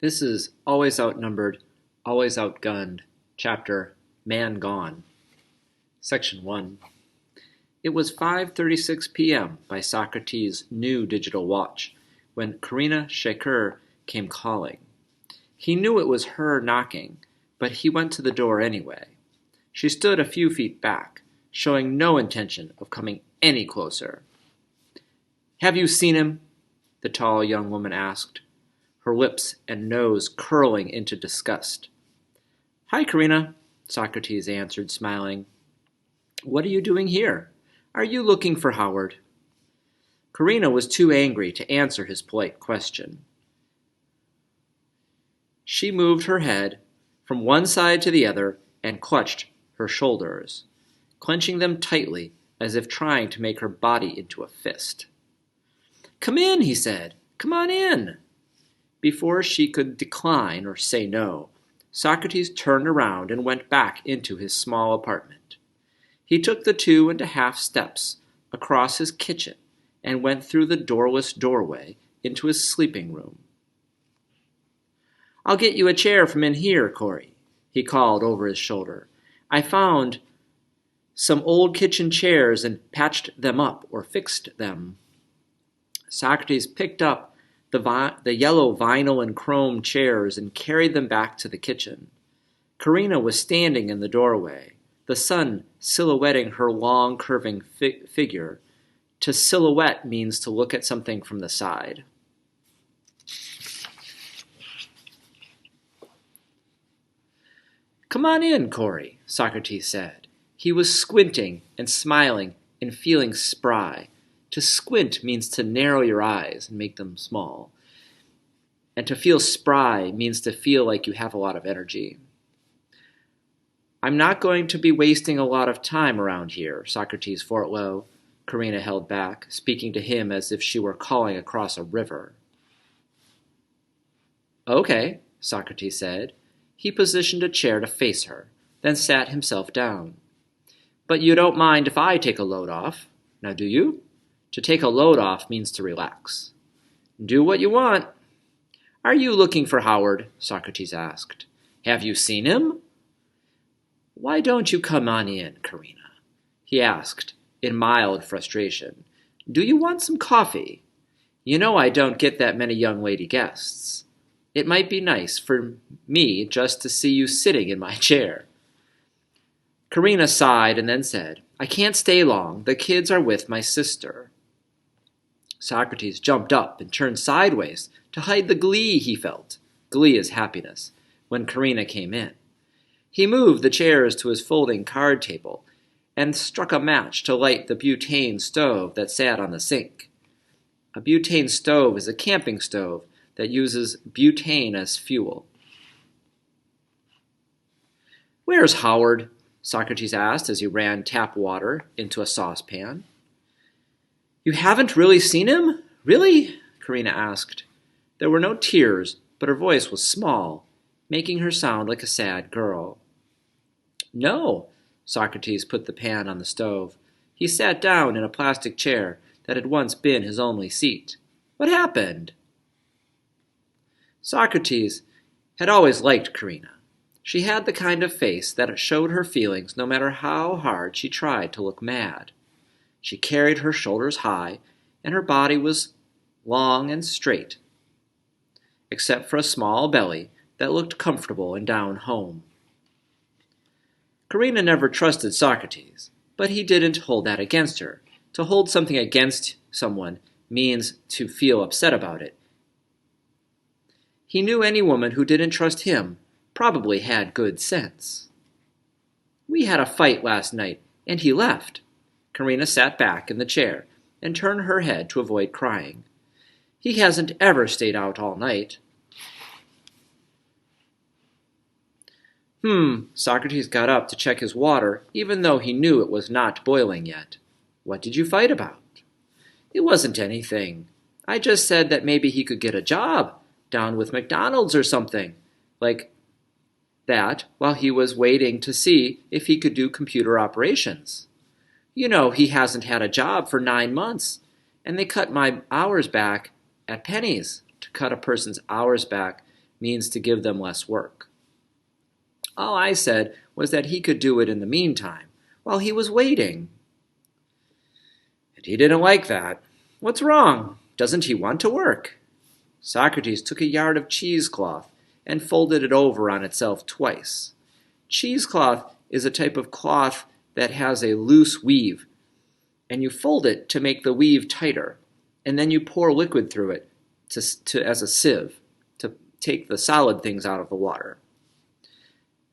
This is Always Outnumbered, Always Outgunned, chapter Man Gone, section 1. It was 5:36 p.m. by Socrates' new digital watch when Karina Shakur came calling. He knew it was her knocking, but he went to the door anyway. She stood a few feet back, showing no intention of coming any closer. "Have you seen him?" the tall young woman asked, her lips and nose curling into disgust. "Hi, Karina," Socrates answered, smiling. "What are you doing here? Are you looking for Howard?" Karina was too angry to answer his polite question. She moved her head from one side to the other and clutched her shoulders, clenching them tightly as if trying to make her body into a fist. "Come in," he said. "Come on in." Before she could decline or say no, Socrates turned around and went back into his small apartment. He took the 2.5 steps across his kitchen and went through the doorless doorway into his sleeping room. "I'll get you a chair from in here, Corey," he called over his shoulder. "I found some old kitchen chairs and patched them up or fixed them." Socrates picked up the yellow vinyl and chrome chairs and carried them back to the kitchen. Karina was standing in the doorway, the sun silhouetting her long, curving figure. To silhouette means to look at something from the side. "Come on in, Corey," Socrates said. He was squinting and smiling and feeling spry. To squint means to narrow your eyes and make them small. And to feel spry means to feel like you have a lot of energy. "I'm not going to be wasting a lot of time around here," Socrates fought low. Karina held back, speaking to him as if she were calling across a river. "Okay," Socrates said. He positioned a chair to face her, then sat himself down. "But you don't mind if I take a load off, now do you? To take a load off means to relax." "Do what you want." "Are you looking for Howard?" Socrates asked. "Have you seen him?" "Why don't you come on in, Karina?" he asked, in mild frustration. "Do you want some coffee? You know I don't get that many young lady guests. It might be nice for me just to see you sitting in my chair." Karina sighed and then said, "I can't stay long. The kids are with my sister." Socrates jumped up and turned sideways to hide the glee he felt. Glee is happiness. When Karina came in, he moved the chairs to his folding card table and struck a match to light the butane stove that sat on the sink. A butane stove is a camping stove that uses butane as fuel. "Where's Howard?" Socrates asked as he ran tap water into a saucepan. "You haven't really seen him? Really?" Karina asked. There were no tears, but her voice was small, making her sound like a sad girl. "No." Socrates put the pan on the stove. He sat down in a plastic chair that had once been his only seat. "What happened?" Socrates had always liked Karina. She had the kind of face that showed her feelings no matter how hard she tried to look mad. She carried her shoulders high, and her body was long and straight, except for a small belly that looked comfortable and down home. Karina never trusted Socrates, but he didn't hold that against her. To hold something against someone means to feel upset about it. He knew any woman who didn't trust him probably had good sense. "We had a fight last night, and he left." Karina sat back in the chair and turned her head to avoid crying. "He hasn't ever stayed out all night." Socrates got up to check his water, even though he knew it was not boiling yet. "What did you fight about?" "It wasn't anything. I just said that maybe he could get a job down with McDonald's or something like that while he was waiting to see if he could do computer operations. You know, he hasn't had a job for 9 months, and they cut my hours back at pennies. To cut a person's hours back means to give them less work. All I said was that he could do it in the meantime, while he was waiting. And he didn't like that. What's wrong? Doesn't he want to work? Socrates took a yard of cheesecloth and folded it over on itself twice. Cheesecloth is a type of cloth that has a loose weave, and you fold it to make the weave tighter, and then you pour liquid through it as a sieve to take the solid things out of the water.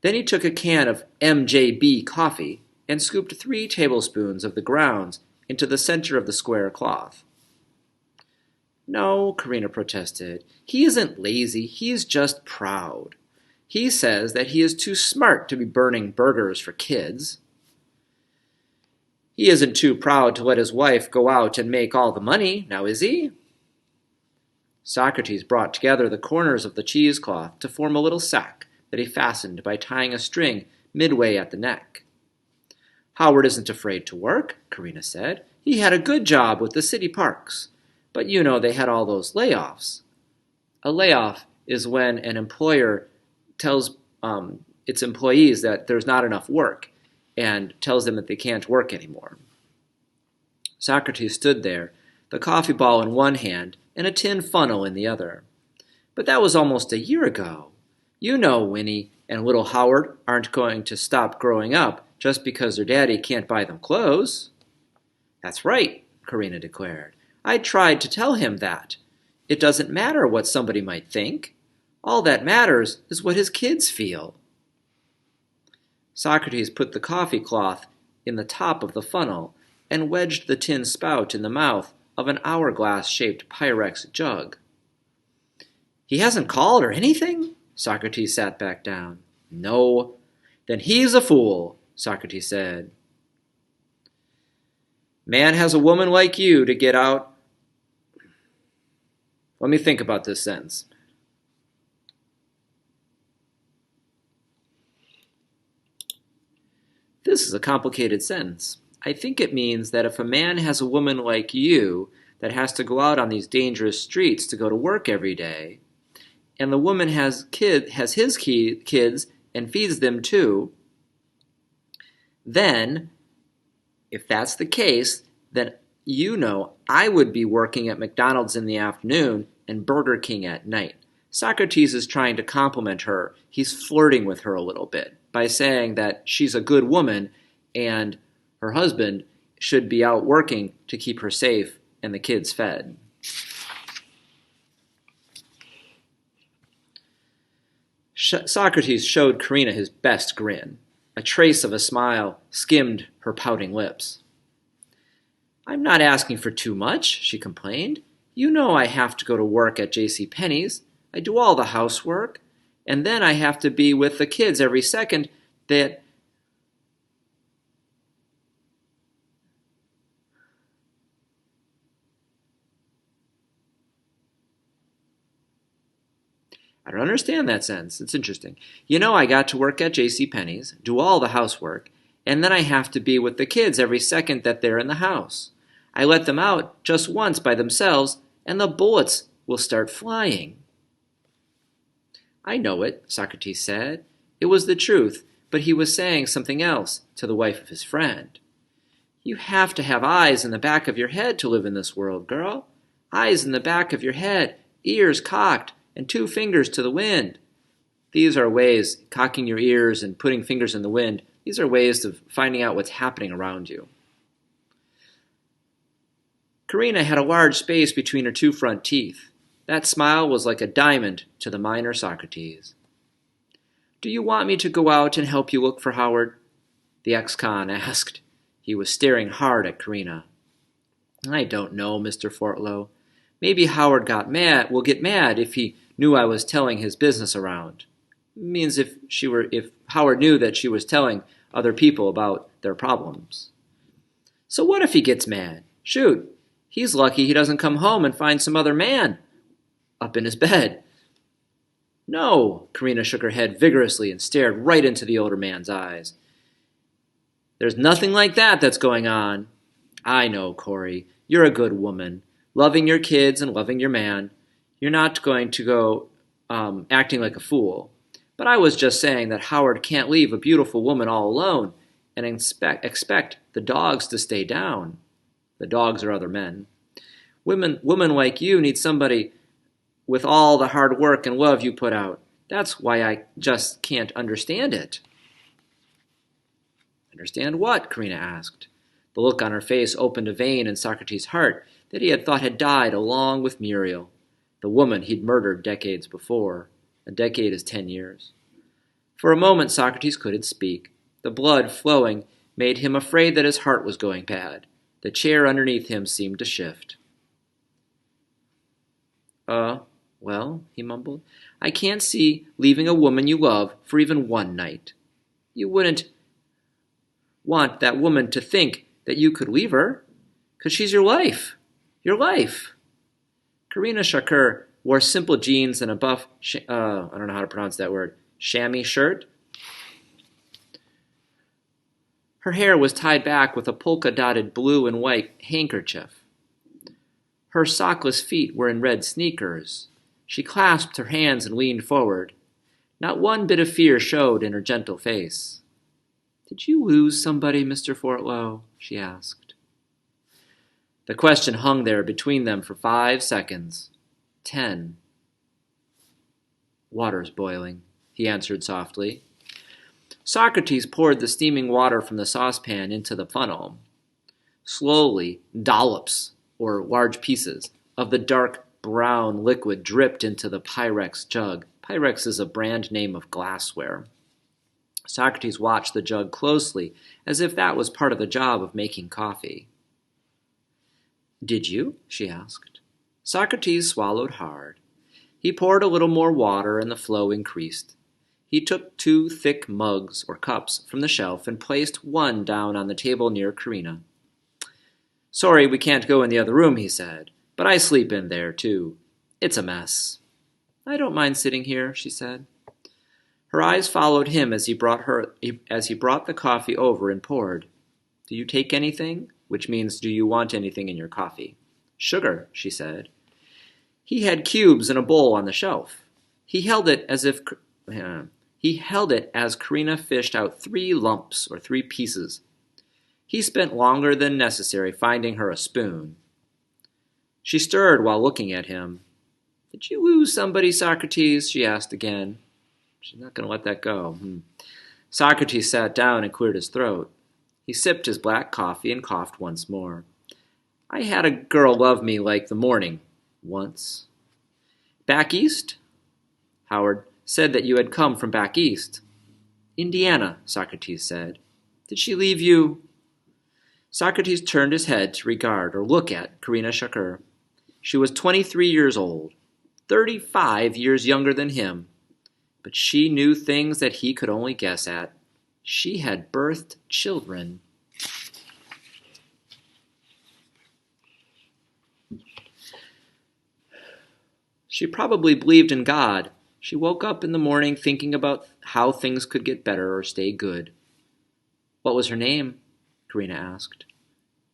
Then he took a can of MJB coffee and scooped 3 tablespoons of the grounds into the center of the square cloth. No, Karina protested. He isn't lazy, he's just proud. He says that he is too smart to be burning burgers for kids. He isn't too proud to let his wife go out and make all the money, now is he? Socrates brought together the corners of the cheesecloth to form a little sack that he fastened by tying a string midway at the neck. Howard isn't afraid to work, Karina said. He had a good job with the city parks. But you know they had all those layoffs. A layoff is when an employer tells its employees that there's not enough work and tells them that they can't work anymore. Socrates stood there, the coffee ball in one hand and a tin funnel in the other. But that was almost a year ago. You know Winnie and little Howard aren't going to stop growing up just because their daddy can't buy them clothes. That's right, Karina declared. I tried to tell him that. It doesn't matter what somebody might think. All that matters is what his kids feel. Socrates put the coffee cloth in the top of the funnel and wedged the tin spout in the mouth of an hourglass-shaped Pyrex jug. He hasn't called or anything? Socrates sat back down. No. Then he's a fool, Socrates said. Man has a woman like you to get out. Let me think about this sentence. This is a complicated sentence. I think it means that if a man has a woman like you that has to go out on these dangerous streets to go to work every day, and the woman has his kids and feeds them too, then, if that's the case, then you know I would be working at McDonald's in the afternoon and Burger King at night. Socrates is trying to compliment her. He's flirting with her a little bit by saying that she's a good woman and her husband should be out working to keep her safe and the kids fed. Socrates showed Karina his best grin. A trace of a smile skimmed her pouting lips. I'm not asking for too much, she complained. You know I have to go to work at J.C. Penney's. I do all the housework, and then I have to be with the kids every second that... I don't understand that sentence. It's interesting. You know I got to work at J.C. Penney's, do all the housework, and then I have to be with the kids every second that they're in the house. I let them out just once by themselves, and the bullets will start flying. I know it, Socrates said. It was the truth, but he was saying something else to the wife of his friend. You have to have eyes in the back of your head to live in this world, girl. Eyes in the back of your head, ears cocked, and 2 fingers to the wind. These are ways, cocking your ears and putting fingers in the wind, these are ways of finding out what's happening around you. Karina had a large space between her 2 front teeth. That smile was like a diamond to the minor Socrates. Do you want me to go out and help you look for Howard? The ex-con asked. He was staring hard at Karina. I don't know, Mr. Fortlow. Maybe Howard will get mad if he knew I was telling his business around. It means if Howard knew that she was telling other people about their problems. So what if he gets mad? Shoot, he's lucky he doesn't come home and find some other man up in his bed. No, Karina shook her head vigorously and stared right into the older man's eyes. There's nothing like that that's going on. I know, Corey. You're a good woman, loving your kids and loving your man. You're not going to go acting like a fool. But I was just saying that Howard can't leave a beautiful woman all alone and expect the dogs to stay down. The dogs are other men. Women like you need somebody with all the hard work and love you put out. That's why I just can't understand it. Understand what? Karina asked. The look on her face opened a vein in Socrates' heart that he had thought had died along with Muriel, the woman he'd murdered decades before. A decade is 10 years. For a moment, Socrates couldn't speak. The blood flowing made him afraid that his heart was going bad. The chair underneath him seemed to shift. Well, he mumbled, I can't see leaving a woman you love for even one night. You wouldn't want that woman to think that you could leave her, 'cause she's your life. Your life. Karina Shakur wore simple jeans and a buff, I don't know how to pronounce that word, chamois shirt. Her hair was tied back with a polka-dotted blue and white handkerchief. Her sockless feet were in red sneakers. She clasped her hands and leaned forward. Not one bit of fear showed in her gentle face. Did you lose somebody, Mr. Fortlow? She asked. The question hung there between them for 5 seconds. 10. Water's boiling, he answered softly. Socrates poured the steaming water from the saucepan into the funnel. Slowly, dollops, or large pieces, of the dark brown liquid dripped into the Pyrex jug. Pyrex is a brand name of glassware. Socrates watched the jug closely, as if that was part of the job of making coffee. Did you? She asked. Socrates swallowed hard. He poured a little more water, and the flow increased. He took 2 thick mugs, or cups, from the shelf and placed one down on the table near Karina. Sorry we can't go in the other room, he said, but I sleep in there, too. It's a mess. I don't mind sitting here, she said. Her eyes followed him as he brought the coffee over and poured. Do you take anything? Which means, do you want anything in your coffee? Sugar, she said. He had cubes in a bowl on the shelf. He held it as Karina fished out 3 lumps, or 3 pieces. He spent longer than necessary finding her a spoon. She stirred while looking at him. Did you lose somebody, Socrates? She asked again. She's not going to let that go. Socrates sat down and cleared his throat. He sipped his black coffee and coughed once more. I had a girl love me like the morning, once. Back east? Howard said that you had come from back east. Indiana, Socrates said. Did she leave you? Socrates turned his head to regard or look at Karina Shakur. She was 23 years old, 35 years younger than him, but she knew things that he could only guess at. She had birthed children. She probably believed in God. She woke up in the morning thinking about how things could get better or stay good. What was her name? Karina asked.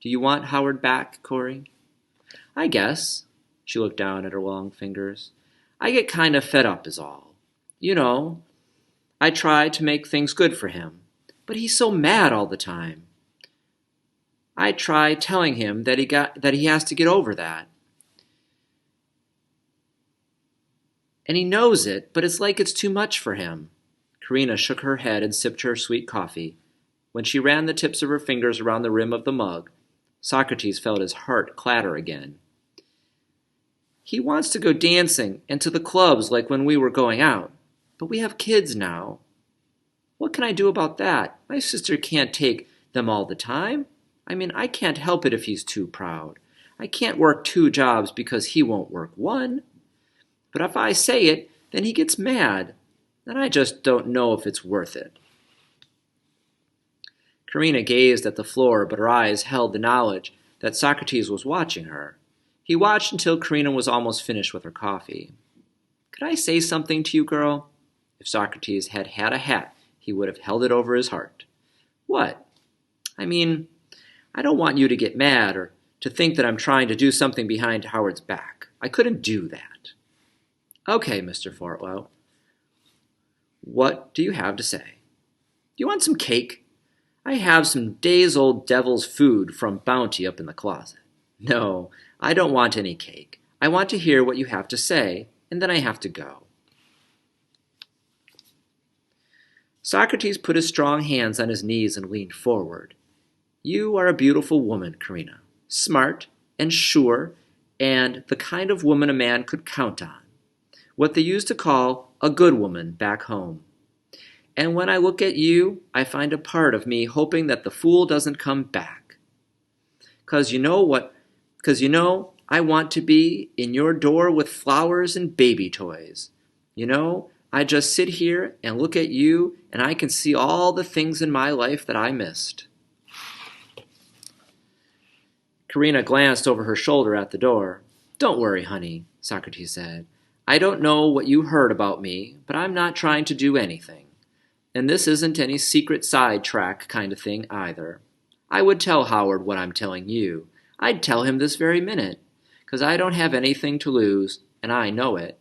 Do you want Howard back, Corey? I guess. She looked down at her long fingers. I get kind of fed up is all. You know, I try to make things good for him, but he's so mad all the time. I try telling him that he has to get over that. And he knows it, but it's like it's too much for him. Karina shook her head and sipped her sweet coffee. When she ran the tips of her fingers around the rim of the mug, Socrates felt his heart clatter again. He wants to go dancing and to the clubs like when we were going out, but we have kids now. What can I do about that? My sister can't take them all the time. I mean, I can't help it if he's too proud. I can't work 2 jobs because he won't work 1. But if I say it, then he gets mad, and I just don't know if it's worth it. Karina gazed at the floor, but her eyes held the knowledge that Socrates was watching her. He watched until Karina was almost finished with her coffee. Could I say something to you, girl? If Socrates had had a hat, he would have held it over his heart. What? I mean, I don't want you to get mad or to think that I'm trying to do something behind Howard's back. I couldn't do that. Okay, Mr. Fortwell, what do you have to say? Do you want some cake? I have some days-old devil's food from Bounty up in the closet. No, I don't want any cake. I want to hear what you have to say, and then I have to go. Socrates put his strong hands on his knees and leaned forward. You are a beautiful woman, Karina. Smart and sure, and the kind of woman a man could count on. What they used to call a good woman back home. And when I look at you, I find a part of me hoping that the fool doesn't come back. 'Cause you know, I want to be in your door with flowers and baby toys. I just sit here and look at you, and I can see all the things in my life that I missed. Karina glanced over her shoulder at the door. Don't worry, honey, Socrates said. I don't know what you heard about me, but I'm not trying to do anything. And this isn't any secret sidetrack kind of thing either. I would tell Howard what I'm telling you. I'd tell him this very minute, 'cause I don't have anything to lose, and I know it.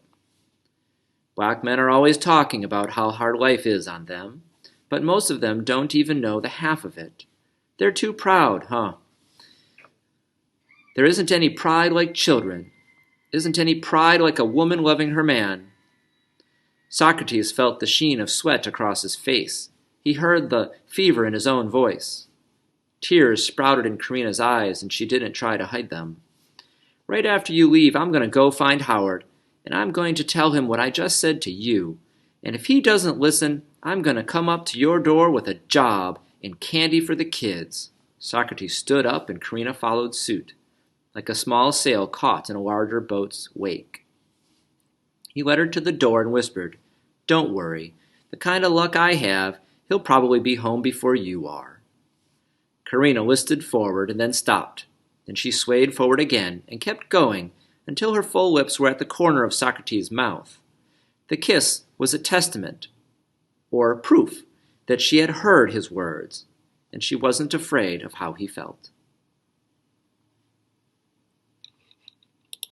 Black men are always talking about how hard life is on them, but most of them don't even know the half of it. They're too proud, huh? There isn't any pride like children. Isn't any pride like a woman loving her man. Socrates felt the sheen of sweat across his face. He heard the fever in his own voice. Tears sprouted in Karina's eyes, and she didn't try to hide them. Right after you leave, I'm going to go find Howard, and I'm going to tell him what I just said to you. And if he doesn't listen, I'm going to come up to your door with a job and candy for the kids. Socrates stood up, and Karina followed suit, like a small sail caught in a larger boat's wake. He led her to the door and whispered, Don't worry. The kind of luck I have, he'll probably be home before you are. Karina listed forward and then stopped. Then she swayed forward again and kept going until her full lips were at the corner of Socrates' mouth. The kiss was a testament, or proof, that she had heard his words, and she wasn't afraid of how he felt.